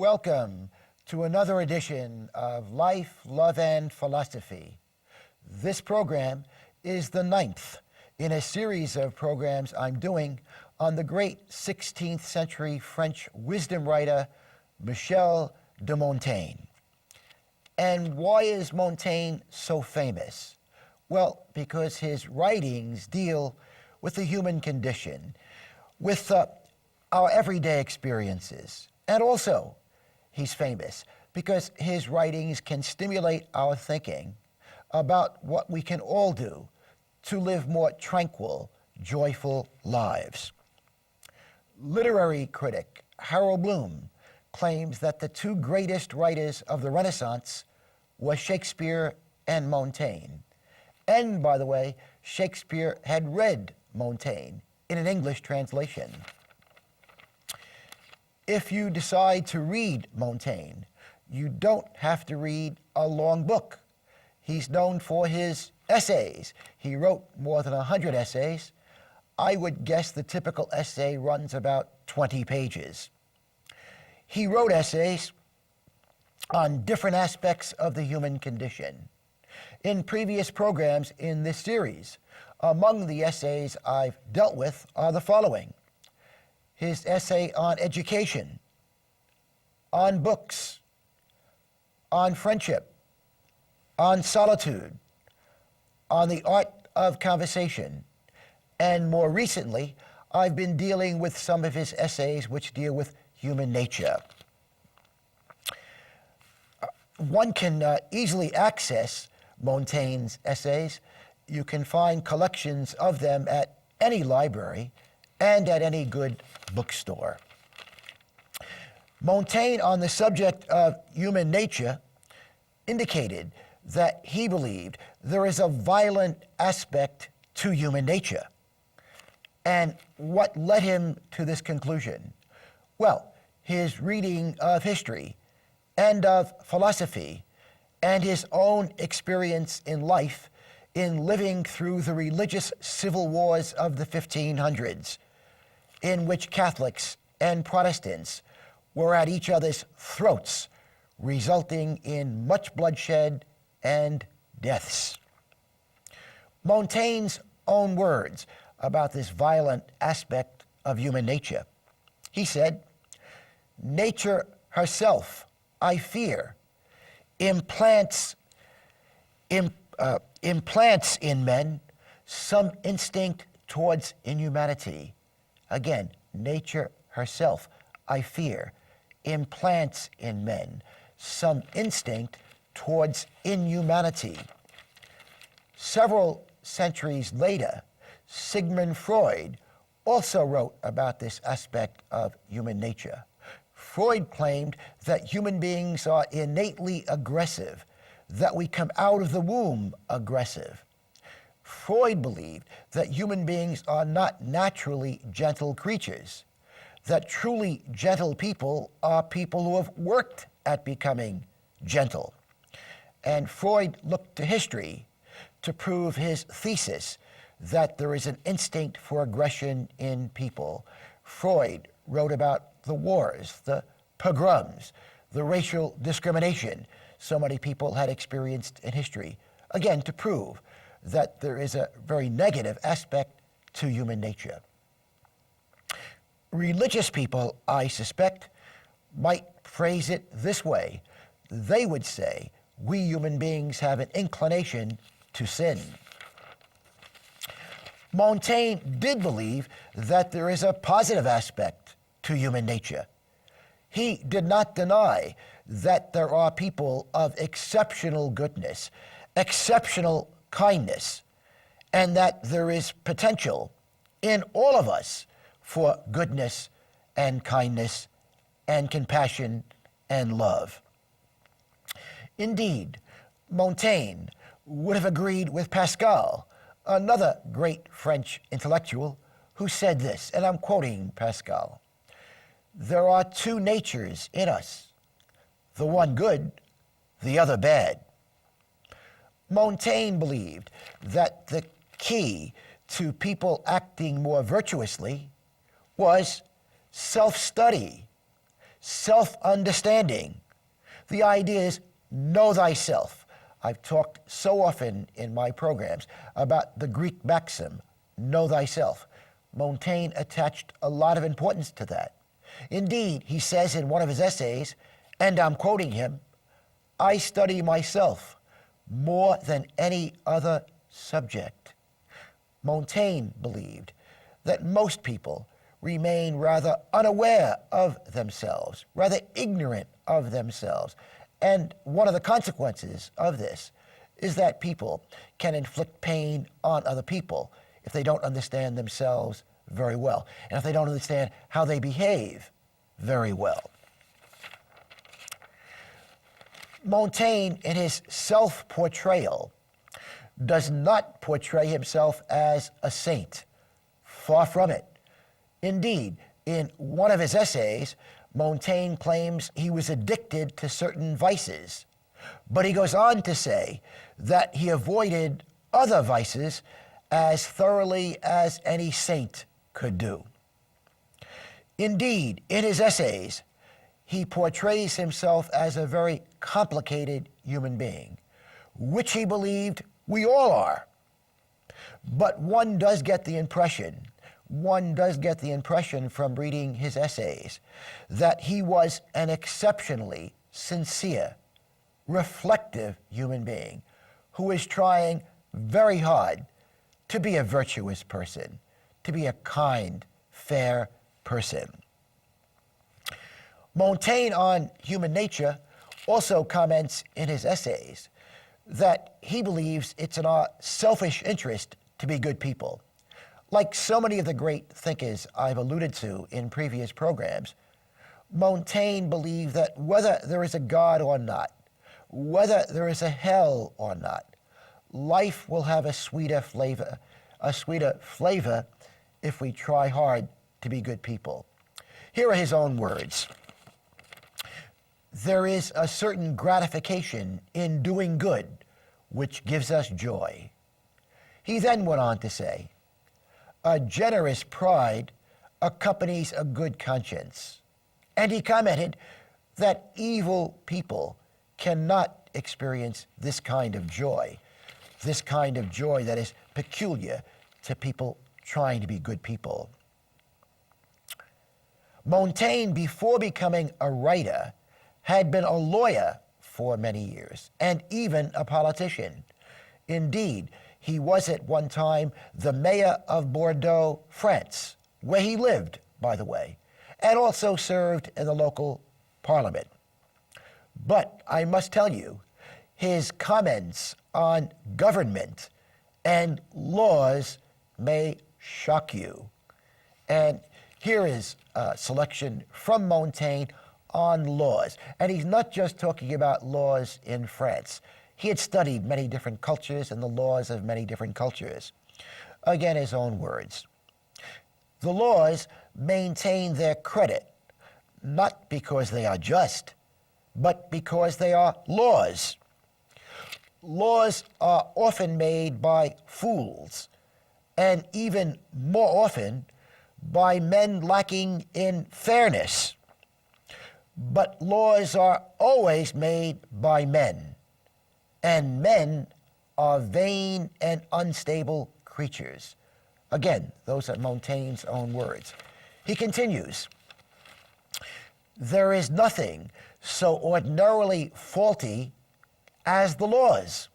welcome to another edition of Life, Love, and Philosophy. This program is the 9th in a series of programs I'm doing on the great 16th century French wisdom writer, Michel de Montaigne. And why is Montaigne so famous? Well, because his writings deal with the human condition, with our everyday experiences. And also, he's famous because his writings can stimulate our thinking about what we can all do to live more tranquil, joyful lives. Literary critic Harold Bloom claims that the two greatest writers of the Renaissance were Shakespeare and Montaigne. And, by the way, Shakespeare had read Montaigne in an English translation. If you decide to read Montaigne, you don't have to read a long book. He's known for his essays. He wrote more than 100 essays. I would guess the typical essay runs about 20 pages. He wrote essays on different aspects of the human condition. In previous programs in this series, among the essays I've dealt with are the following: his essay on education, on books, on friendship, on solitude, on the art of conversation, and more recently, I've been dealing with some of his essays which deal with human nature. One can easily access Montaigne's essays. You can find collections of them at any library and at any good bookstore. Montaigne, on the subject of human nature, indicated that he believed there is a violent aspect to human nature. And what led him to this conclusion? Well, his reading of history and of philosophy and his own experience in life in living through the religious civil wars of the 1500s, in which Catholics and Protestants were at each other's throats, resulting in much bloodshed and deaths. Montaigne's own words about this violent aspect of human nature. He said, "Nature herself, I fear, implants in men some instinct towards inhumanity." Again, nature herself, I fear, implants in men some instinct towards inhumanity. Several centuries later, Sigmund Freud also wrote about this aspect of human nature. Freud claimed that human beings are innately aggressive, that we come out of the womb aggressive. Freud believed that human beings are not naturally gentle creatures, that truly gentle people are people who have worked at becoming gentle. And Freud looked to history to prove his thesis that there is an instinct for aggression in people. Freud wrote about the wars, the pogroms, the racial discrimination so many people had experienced in history, again, to prove that there is a very negative aspect to human nature. Religious people, I suspect, might phrase it this way. They would say, we human beings have an inclination to sin. Montaigne did believe that there is a positive aspect to human nature. He did not deny that there are people of exceptional goodness, exceptional kindness, and that there is potential in all of us for goodness and kindness and compassion and love. Indeed, Montaigne would have agreed with Pascal, another great French intellectual, who said this, and I'm quoting Pascal: "There are two natures in us, the one good, the other bad." Montaigne believed that the key to people acting more virtuously was self-study, self-understanding. The idea is know thyself. I've talked so often in my programs about the Greek maxim, know thyself. Montaigne attached a lot of importance to that. Indeed, he says in one of his essays, and I'm quoting him, "I study myself more than any other subject." Montaigne believed that most people remain rather unaware of themselves, rather ignorant of themselves. And one of the consequences of this is that people can inflict pain on other people if they don't understand themselves very well, and if they don't understand how they behave very well. Montaigne, in his self-portrayal, does not portray himself as a saint. Far from it. Indeed, in one of his essays, Montaigne claims he was addicted to certain vices, but he goes on to say that he avoided other vices as thoroughly as any saint could do. Indeed, in his essays, he portrays himself as a very complicated human being, which he believed we all are. But one does get the impression from reading his essays that he was an exceptionally sincere, reflective human being who was trying very hard to be a virtuous person, to be a kind, fair person. Montaigne on human nature also comments in his essays that he believes it's in our selfish interest to be good people. Like so many of the great thinkers I've alluded to in previous programs, Montaigne believed that whether there is a God or not, whether there is a hell or not, life will have a sweeter flavor if we try hard to be good people. Here are his own words. "There is a certain gratification in doing good, which gives us joy." He then went on to say, "A generous pride accompanies a good conscience." And he commented that evil people cannot experience this kind of joy that is peculiar to people trying to be good people. Montaigne, before becoming a writer, had been a lawyer for many years, and even a politician. Indeed, he was at one time the mayor of Bordeaux, France, where he lived, by the way, and also served in the local parliament. But I must tell you, his comments on government and laws may shock you. And here is a selection from Montaigne on laws. And he's not just talking about laws in France. He had studied many different cultures and the laws of many different cultures. Again, his own words. "The laws maintain their credit, not because they are just, but because they are laws. Laws are often made by fools, and even more often by men lacking in fairness. But laws are always made by men, and men are vain and unstable creatures." Again, those are Montaigne's own words. He continues, "There is nothing so ordinarily faulty as the laws."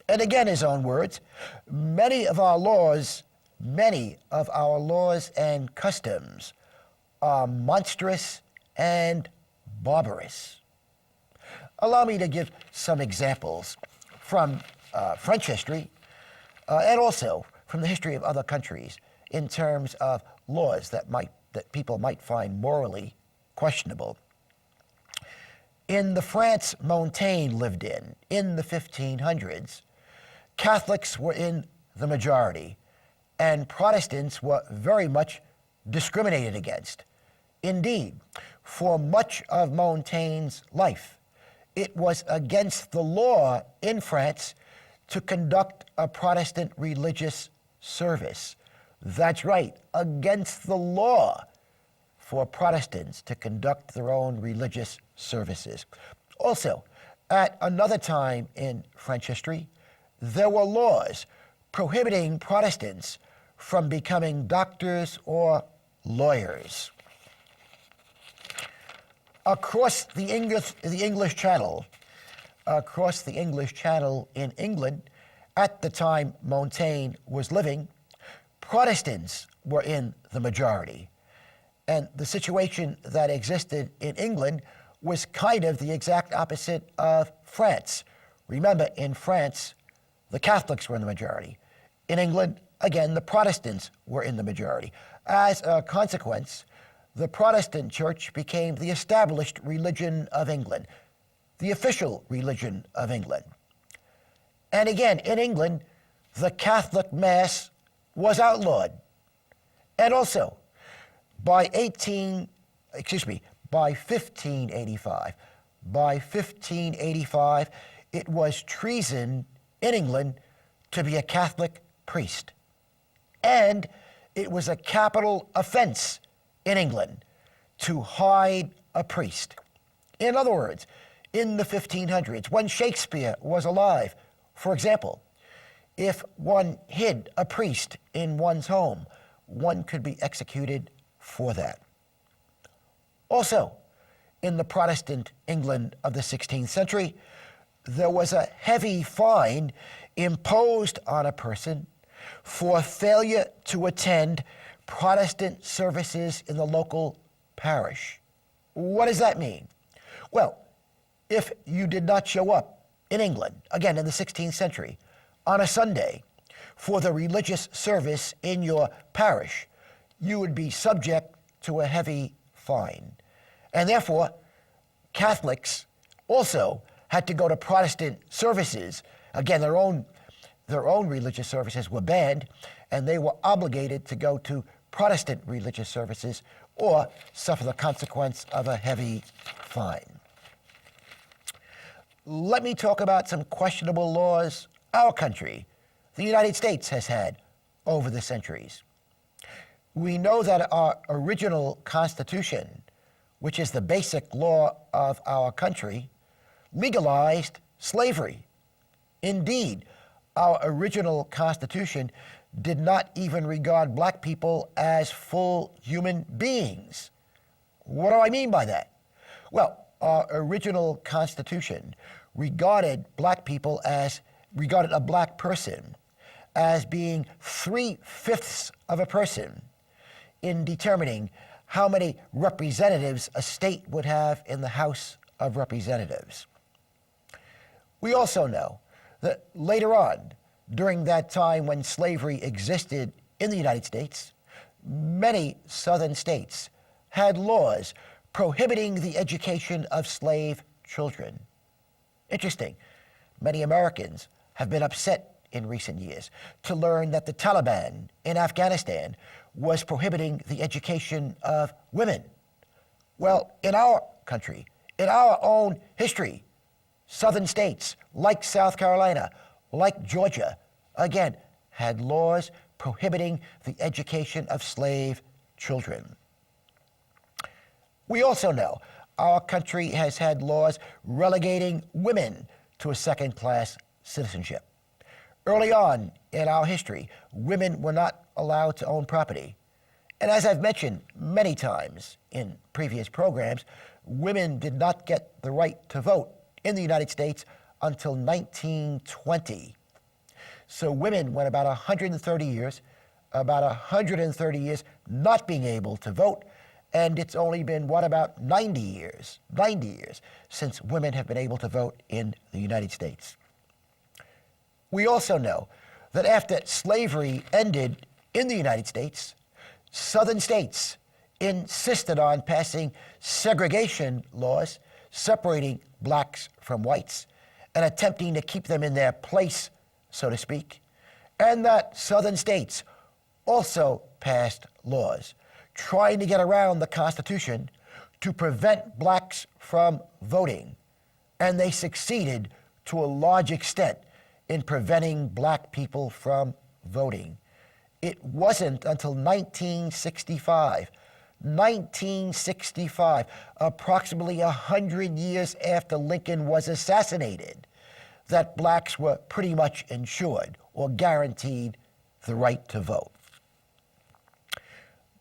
And again, his own words, many of our laws and customs are monstrous and barbarous. Allow me to give some examples from French history and also from the history of other countries in terms of laws that people might find morally questionable. In the France Montaigne lived in the 1500s, Catholics were in the majority, and Protestants were very much discriminated against. Indeed, for much of Montaigne's life, it was against the law in France to conduct a Protestant religious service. That's right, against the law for Protestants to conduct their own religious services. Also, at another time in French history, there were laws prohibiting Protestants from becoming doctors or lawyers. Across the English Channel in England, at the time Montaigne was living, Protestants were in the majority. And the situation that existed in England was kind of the exact opposite of France. Remember, in France, the Catholics were in the majority. In England, again, the Protestants were in the majority. As a consequence, the Protestant church became the established religion of England, the official religion of England. And again, in England, the Catholic Mass was outlawed. And also, by 1585, it was treason in England to be a Catholic priest. And it was a capital offense in England to hide a priest. In other words, in the 1500s, when Shakespeare was alive, for example, if one hid a priest in one's home, one could be executed for that. Also, in the Protestant England of the 16th century, there was a heavy fine imposed on a person for failure to attend Protestant services in the local parish. What does that mean? Well, if you did not show up in England, again in the 16th century, on a Sunday for the religious service in your parish, you would be subject to a heavy fine. And therefore, Catholics also had to go to Protestant services. Again, their own religious services were banned, and they were obligated to go to Protestant religious services or suffer the consequence of a heavy fine. Let me talk about some questionable laws our country, the United States, has had over the centuries. We know that our original Constitution, which is the basic law of our country, legalized slavery. Indeed, our original Constitution did not even regard black people as full human beings. What do I mean by that? Well, our original Constitution regarded a black person as being 3/5 of a person in determining how many representatives a state would have in the House of Representatives. We also know that later on, during that time when slavery existed in the United States, many southern states had laws prohibiting the education of slave children. Interesting. Many Americans have been upset in recent years to learn that the Taliban in Afghanistan was prohibiting the education of women. Well, in our country, in our own history, southern states like South Carolina, like Georgia, again, had laws prohibiting the education of slave children. We also know our country has had laws relegating women to a second-class citizenship. Early on in our history, women were not allowed to own property. And as I've mentioned many times in previous programs, women did not get the right to vote in the United States until 1920. So women went about 130 years not being able to vote, and it's only been, about 90 years since women have been able to vote in the United States. We also know that after slavery ended in the United States, southern states insisted on passing segregation laws separating blacks from whites and attempting to keep them in their place, so to speak, and that southern states also passed laws trying to get around the Constitution to prevent blacks from voting. And they succeeded to a large extent in preventing black people from voting. It wasn't until 1965 1965, approximately 100 years after Lincoln was assassinated, that blacks were pretty much ensured or guaranteed the right to vote.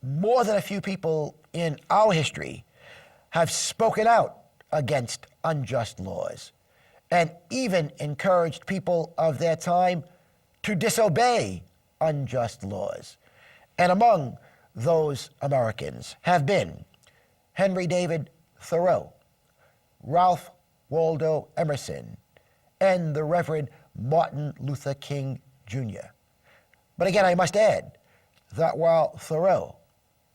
More than a few people in our history have spoken out against unjust laws and even encouraged people of their time to disobey unjust laws. And among those Americans have been Henry David Thoreau, Ralph Waldo Emerson, and the Reverend Martin Luther King Jr. But again, I must add that while Thoreau,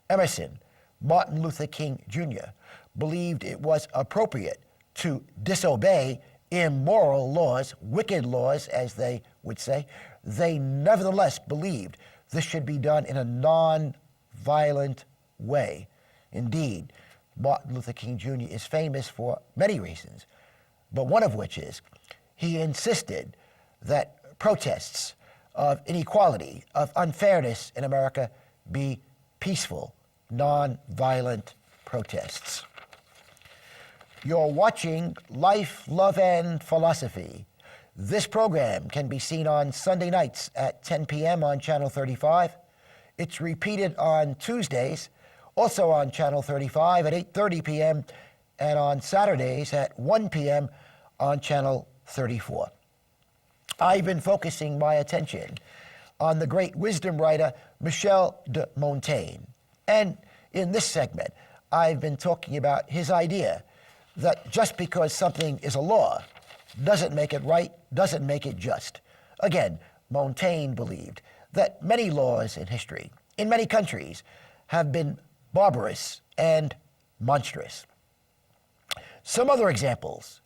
Emerson, Martin Luther King Jr. believed it was appropriate to disobey immoral laws, wicked laws, as they would say, they nevertheless believed this should be done in a non-violent way. Indeed, Martin Luther King Jr. is famous for many reasons, but one of which is he insisted that protests of inequality, of unfairness in America be peaceful, non-violent protests. You're watching Life, Love, and Philosophy. This program can be seen on Sunday nights at 10 p.m. on Channel 35. It's repeated on Tuesdays, also on Channel 35 at 8:30 p.m., and on Saturdays at 1 p.m. on Channel 34. I've been focusing my attention on the great wisdom writer Michel de Montaigne. And in this segment, I've been talking about his idea that just because something is a law doesn't make it right, doesn't make it just. Again, Montaigne believed that many laws in history, in many countries, have been barbarous and monstrous. Some other examples.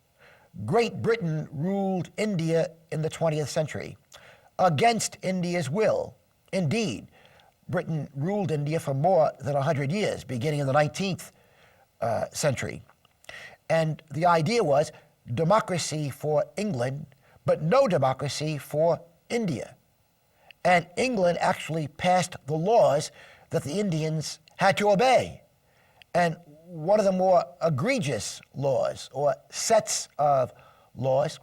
Great Britain ruled India in the 20th century against India's will. Indeed, Britain ruled India for more than 100 years, beginning in the 19th century. And the idea was democracy for England, but no democracy for India. And England actually passed the laws that the Indians had to obey. And one of the more egregious laws, or sets of laws,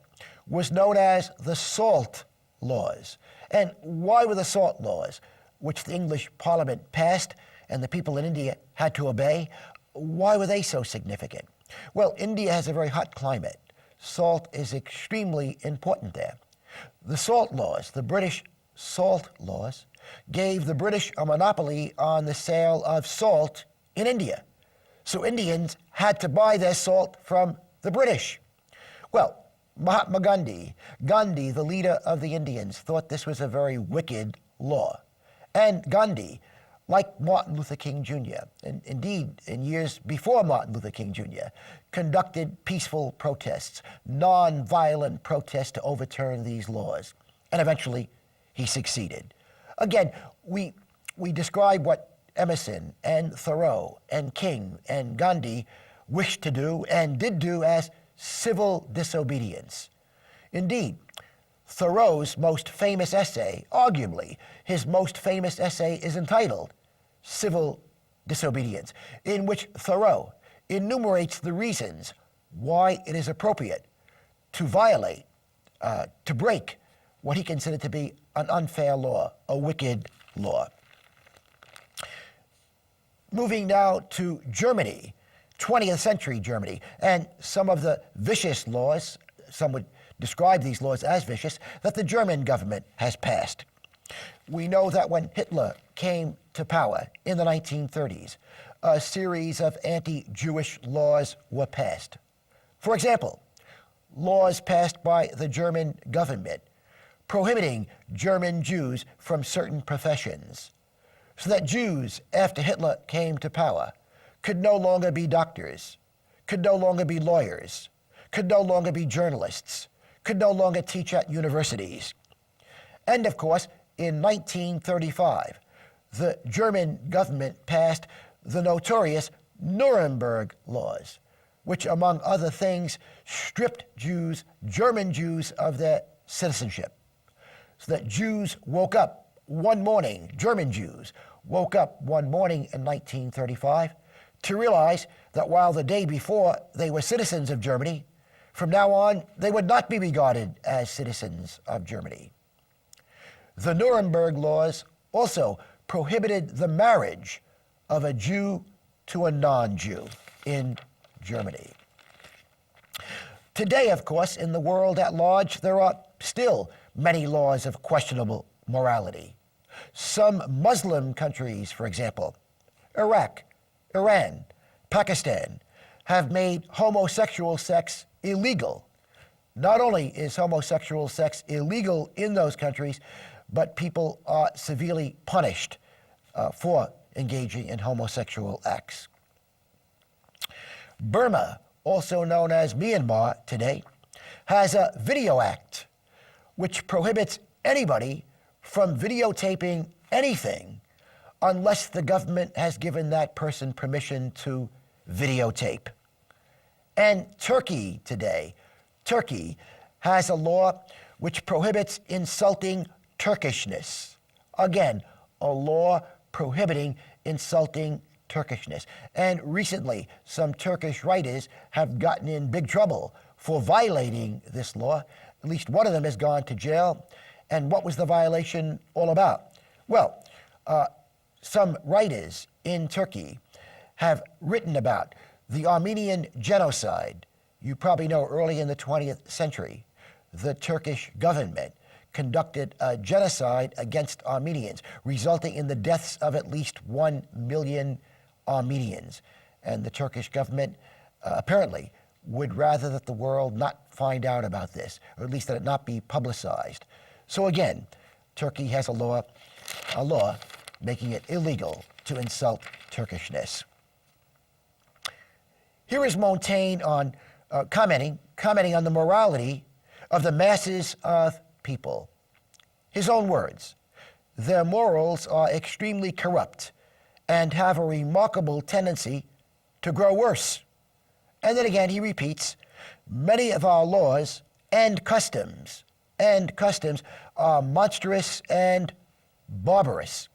was known as the Salt Laws. And why were the Salt Laws, which the English Parliament passed and the people in India had to obey, why were they so significant? Well, India has a very hot climate. Salt is extremely important there. The Salt Laws, the British Salt Laws, gave the British a monopoly on the sale of salt in India. So Indians had to buy their salt from the British. Well, Mahatma Gandhi, the leader of the Indians, thought this was a very wicked law. And Gandhi, like Martin Luther King Jr., and indeed in years before Martin Luther King Jr., conducted peaceful protests, non-violent protests to overturn these laws. And eventually he succeeded. Again, we describe what Emerson and Thoreau and King and Gandhi wished to do and did do as civil disobedience. Indeed, Thoreau's most famous essay, arguably his most famous essay, is entitled Civil Disobedience, in which Thoreau enumerates the reasons why it is appropriate to violate, to break what he considered to be an unfair law, a wicked law. Moving now to Germany, 20th century Germany, and some of the vicious laws, some would describe these laws as vicious, that the German government has passed. We know that when Hitler came to power in the 1930s, a series of anti-Jewish laws were passed. For example, laws passed by the German government prohibiting German Jews from certain professions, so that Jews, after Hitler came to power, could no longer be doctors, could no longer be lawyers, could no longer be journalists, could no longer teach at universities. And of course, in 1935, the German government passed the notorious Nuremberg laws, which, among other things, stripped Jews, German Jews, of their citizenship, so that Jews woke up one morning, German Jews, woke up one morning in 1935 to realize that while the day before they were citizens of Germany, from now on they would not be regarded as citizens of Germany. The Nuremberg laws also prohibited the marriage of a Jew to a non-Jew in Germany. Today, of course, in the world at large, there are still many laws of questionable morality. Some Muslim countries, for example, Iraq, Iran, Pakistan, have made homosexual sex illegal. Not only is homosexual sex illegal in those countries, but people are severely punished for engaging in homosexual acts. Burma, also known as Myanmar today, has a Video Act which prohibits anybody from videotaping anything unless the government has given that person permission to videotape. And Turkey today, Turkey has a law which prohibits insulting Turkishness. Again, a law prohibiting insulting Turkishness. And recently, some Turkish writers have gotten in big trouble for violating this law. At least one of them has gone to jail. And what was the violation all about? Well, some writers in Turkey have written about the Armenian genocide. You probably know early in the 20th century, the Turkish government conducted a genocide against Armenians, resulting in the deaths of at least 1 million Armenians. And the Turkish government apparently would rather that the world not find out about this, or at least that it not be publicized. So again, Turkey has a law making it illegal to insult Turkishness. Here is Montaigne on commenting on the morality of the masses of people. His own words: "Their morals are extremely corrupt and have a remarkable tendency to grow worse." And then again he repeats, "Many of our laws and customs are monstrous and barbarous."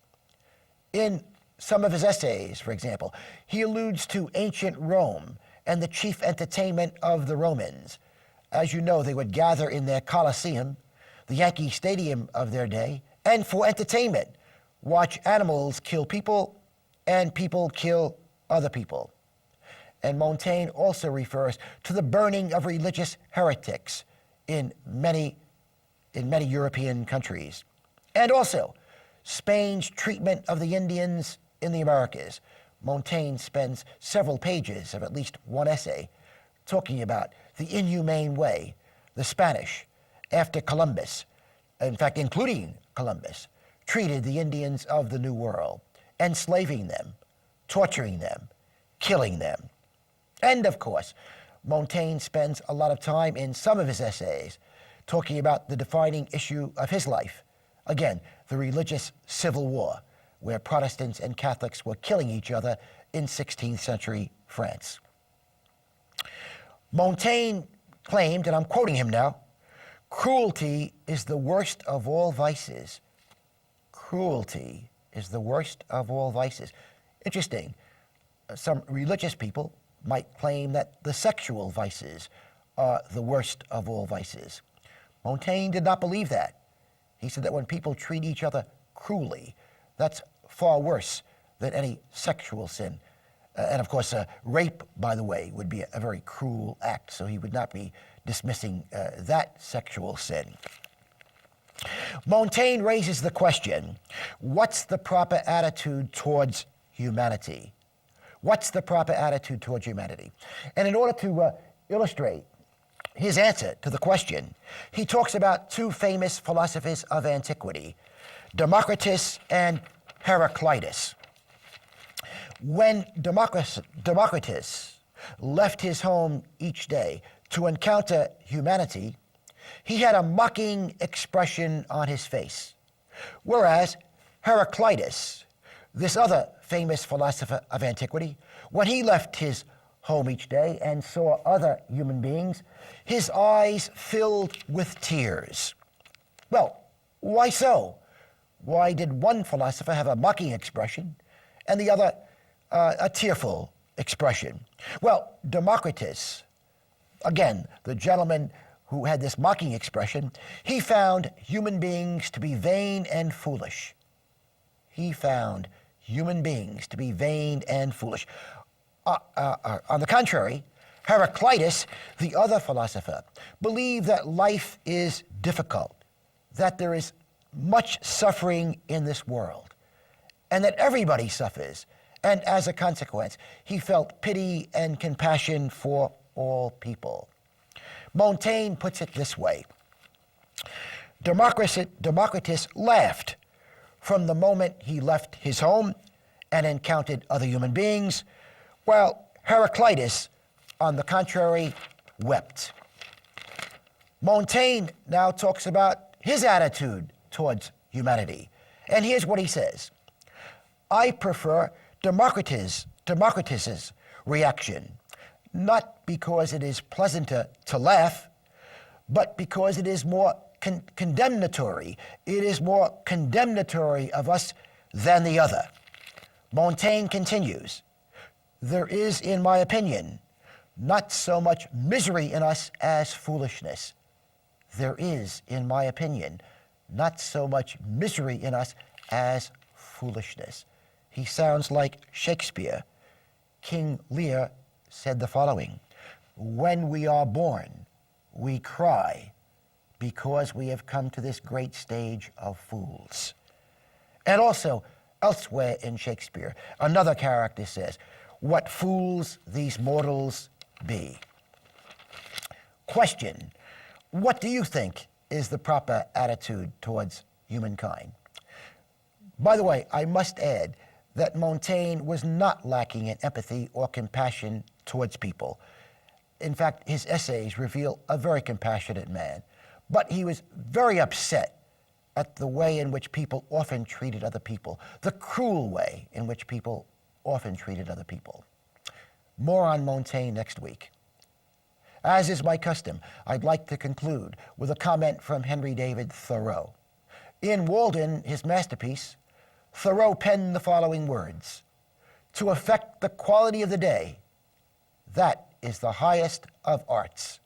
In some of his essays, for example, he alludes to ancient Rome and the chief entertainment of the Romans. As you know, they would gather in their Colosseum, the Yankee Stadium of their day, and for entertainment, watch animals kill people and people kill other people. And Montaigne also refers to the burning of religious heretics in many European countries. And also, Spain's treatment of the Indians in the Americas. Montaigne spends several pages of at least one essay talking about the inhumane way the Spanish, after Columbus, in fact, including Columbus, treated the Indians of the New World, enslaving them, torturing them, killing them. And of course, Montaigne spends a lot of time in some of his essays talking about the defining issue of his life. Again, the religious civil war, where Protestants and Catholics were killing each other in 16th century France. Montaigne claimed, and I'm quoting him now, "Cruelty is the worst of all vices." Cruelty is the worst of all vices. Interesting. Some religious people might claim that the sexual vices are the worst of all vices. Montaigne did not believe that. He said that when people treat each other cruelly, that's far worse than any sexual sin. And of course, rape, by the way, would be a very cruel act, so he would not be dismissing that sexual sin. Montaigne raises the question, what's the proper attitude towards humanity? What's the proper attitude towards humanity? And in order to illustrate his answer to the question, he talks about two famous philosophers of antiquity, Democritus and Heraclitus. When Democritus left his home each day to encounter humanity, he had a mocking expression on his face. Whereas Heraclitus, this other famous philosopher of antiquity, when he left his home each day and saw other human beings, his eyes filled with tears. Well, why so? Why did one philosopher have a mocking expression and the other a tearful expression? Well, Democritus, again, the gentleman who had this mocking expression, he found human beings to be vain and foolish. He found human beings to be vain and foolish. On the contrary, Heraclitus, the other philosopher, believed that life is difficult, that there is much suffering in this world, and that everybody suffers, and as a consequence, he felt pity and compassion for all people. Montaigne puts it this way: Democritus laughed from the moment he left his home and encountered other human beings, while Heraclitus, on the contrary, wept. Montaigne now talks about his attitude towards humanity. And here's what he says: I prefer Democritus's reaction, not because it is pleasanter to laugh, but because it is more condemnatory. It is more condemnatory of us than the other. Montaigne continues, there is, in my opinion, not so much misery in us as foolishness. There is, in my opinion, not so much misery in us as foolishness. He sounds like Shakespeare. King Lear said the following: when we are born, we cry because we have come to this great stage of fools. And also, elsewhere in Shakespeare, another character says, what fools these mortals be. Question: what do you think is the proper attitude towards humankind? By the way, I must add that Montaigne was not lacking in empathy or compassion towards people. In fact, his essays reveal a very compassionate man, but he was very upset at the way in which people often treated other people, the cruel way in which people often treated other people. More on Montaigne next week. As is my custom, I'd like to conclude with a comment from Henry David Thoreau. In Walden, his masterpiece, Thoreau penned the following words: to affect the quality of the day, that is the highest of arts.